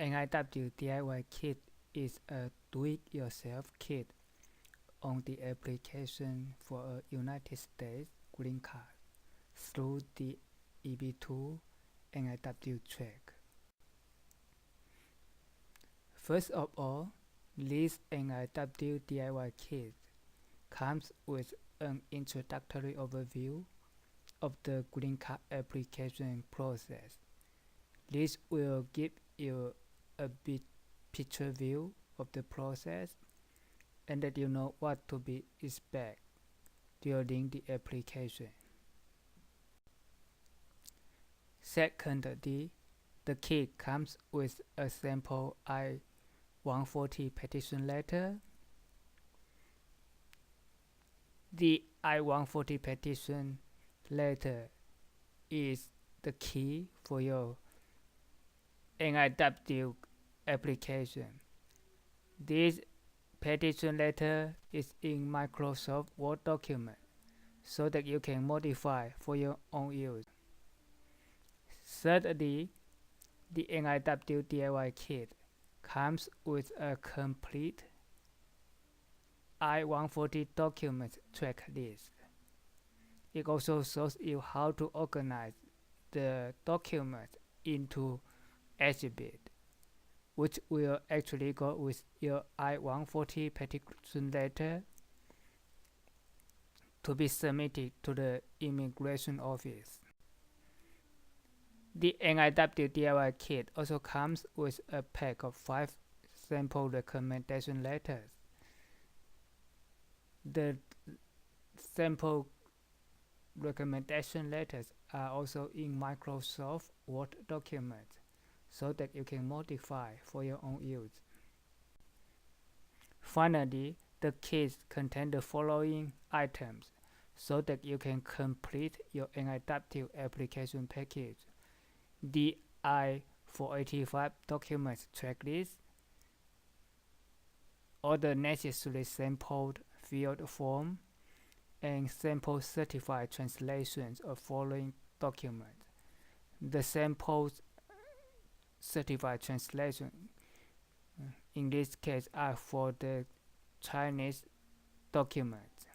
NIW DIY kit is a do-it-yourself kit on the application for a United States green card through the EB2 NIW track. First of all, this NIW DIY kit comes with an introductory overview of the green card application process. This will give you a big picture view of the process and let you know what to be expected during the application. Secondly, the kit comes with a sample I-140 petition letter. The I-140 petition letter is the key for your NIW application. This petition letter is in Microsoft Word document so that you can modify for your own use. Thirdly, the NIW DIY kit comes with a complete I-140 document checklist. It also shows you how to organize the document into exhibit, which will actually go with your I-140 petition letter to be submitted to the immigration office. The NIW DIY kit also comes with a pack of 5 sample recommendation letters. The sample recommendation letters are also in Microsoft Word document so that you can modify for your own use. Finally, the kit contains the following items so that you can complete your NIW application package: the I-485 documents checklist, all the necessary sampled field form, and sample certified translations of following documents. The samples certified translation in this case are for the Chinese documents.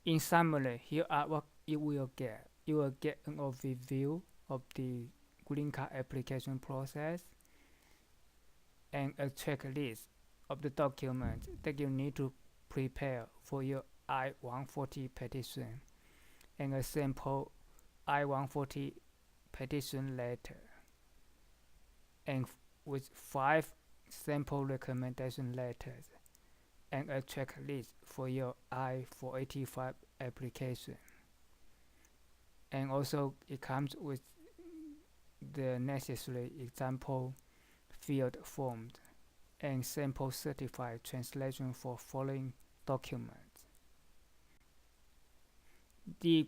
In summary, here are what you will get. You will get an overview of the green card application process and a checklist of the documents that you need to prepare for your I-140 petition and a sample I-140 petition letter, and with 5 sample recommendation letters and a checklist for your I-485 application. And also it comes with the necessary example field forms and sample certified translation for following documents. The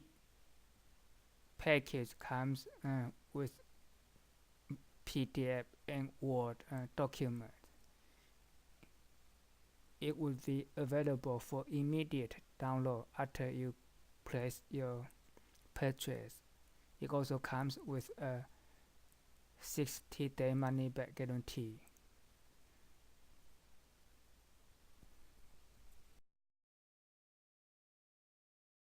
package comes with PDF and Word documents. It will be available for immediate download after you place your purchase. It also comes with a 60-day money-back guarantee.